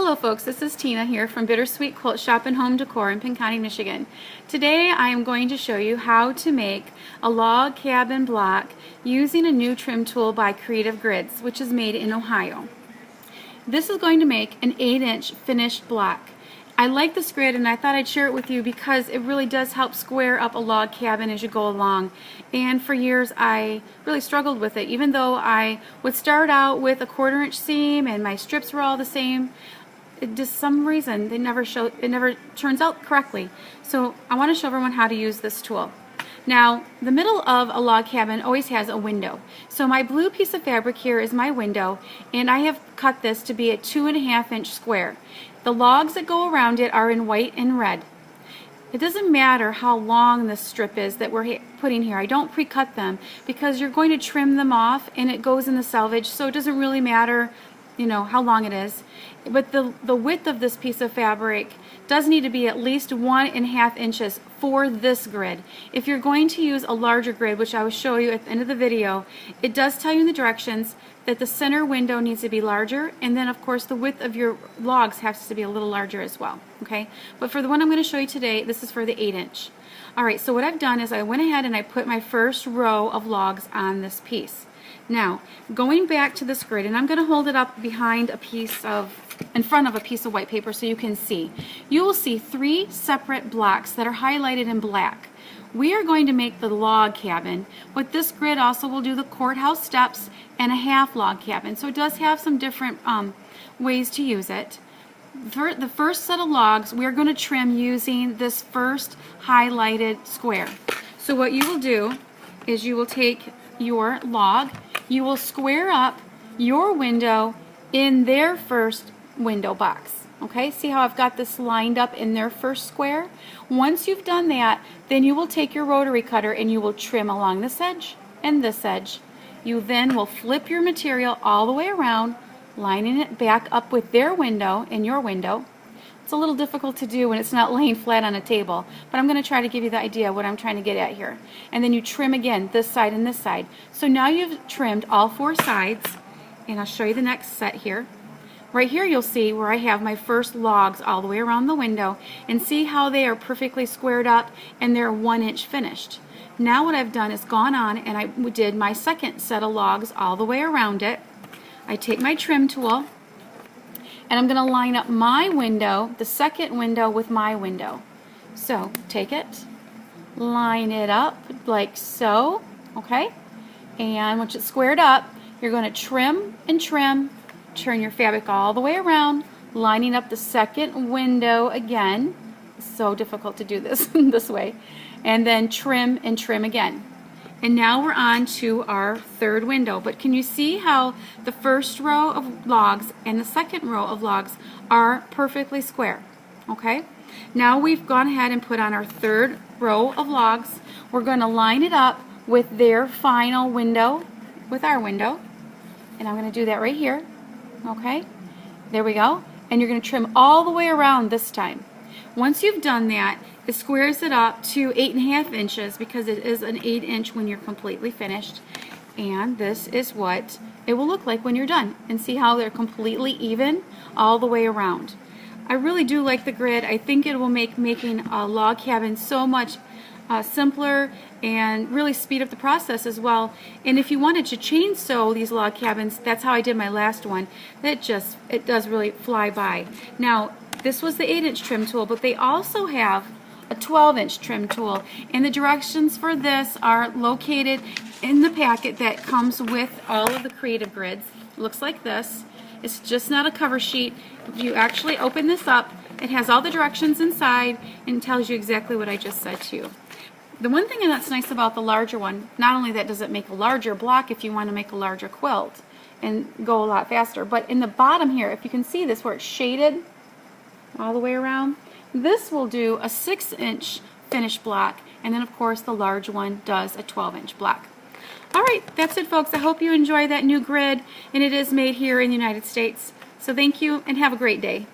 Hello folks, this is Tina here from Bittersweet Quilt Shop and Home Decor in Pinconning, Michigan. Today I am going to show you how to make a log cabin block using a new trim tool by Creative Grids, which is made in Ohio. This is going to make an 8-inch finished block. I like this grid and I thought I'd share it with you because it really does help square up a log cabin as you go along. And for years I really struggled with it. Even though I would start out with a 1/4 inch seam and my strips were all the same, just some reason it never turns out correctly. So I want to show everyone how to use this tool. Now, the middle of a log cabin always has a window. So my blue piece of fabric here is my window, and I have cut this to be a 2.5 inch square. The logs that go around it are in white and red. It doesn't matter how long this strip is that we're putting here. I don't pre-cut them because you're going to trim them off and it goes in the selvage, so it doesn't really matter, you know, how long it is. But the width of this piece of fabric does need to be at least 1.5 inches for this grid. If you're going to use a larger grid, which I will show you at the end of the video, it does tell you in the directions that the center window needs to be larger, and then of course the width of your logs has to be a little larger as well. Okay, but for the one I'm going to show you today, this is for the 8-inch. Alright, so what I've done is I went ahead and I put my first row of logs on this piece. Now, going back to this grid, and I'm going to hold it up behind in front of a piece of white paper so you can see. You will see 3 separate blocks that are highlighted in black. We are going to make the log cabin, but this grid also will do the courthouse steps and a half log cabin. So it does have some different ways to use it. For the first set of logs, we are going to trim using this first highlighted square. So what you will do is you will take your log, you will square up your window in their first window box. Okay, see how I've got this lined up in their first square? Once you've done that, then you will take your rotary cutter and you will trim along this edge and this edge. You then will flip your material all the way around, lining it back up with their window and your window. It's a little difficult to do when it's not laying flat on a table, but I'm going to try to give you the idea of what I'm trying to get at here. And then you trim again this side and this side. So now you've trimmed all 4 sides, and I'll show you the next set here. Right here you'll see where I have my first logs all the way around the window, and see how they are perfectly squared up and they're 1 inch finished. Now what I've done is gone on and I did my second set of logs all the way around it. I take my trim tool and I'm going to line up my window, the second window, with my window. So take it, line it up like so, okay? And once it's squared up, you're going to trim and trim, turn your fabric all the way around, lining up the second window again. It's so difficult to do this this way. And then trim and trim again. And now we're on to our third window. But can you see how the first row of logs and the second row of logs are perfectly square? Okay? Now we've gone ahead and put on our third row of logs. We're going to line it up with their final window, with our window. And I'm going to do that right here. Okay? There we go. And you're going to trim all the way around this time. Once you've done that, it squares it up to 8.5 inches because it is an 8-inch when you're completely finished. And this is what it will look like when you're done. And see how they're completely even all the way around. I really do like the grid. I think it will make making a log cabin so much simpler and really speed up the process as well. And if you wanted to chain sew these log cabins, that's how I did my last one. It does really fly by. Now, this was the 8-inch trim tool, but they also have a 12-inch trim tool, and the directions for this are located in the packet that comes with all of the Creative Grids. It looks like this. It's just not a cover sheet. If you actually open this up, it has all the directions inside and tells you exactly what I just said to you. The one thing that's nice about the larger one, not only that does it make a larger block if you want to make a larger quilt and go a lot faster, but in the bottom here, if you can see this where it's shaded all the way around, this will do a 6-inch finished block, and then of course the large one does a 12-inch block. Alright, that's it folks. I hope you enjoy that new grid, and it is made here in the United States. So thank you and have a great day.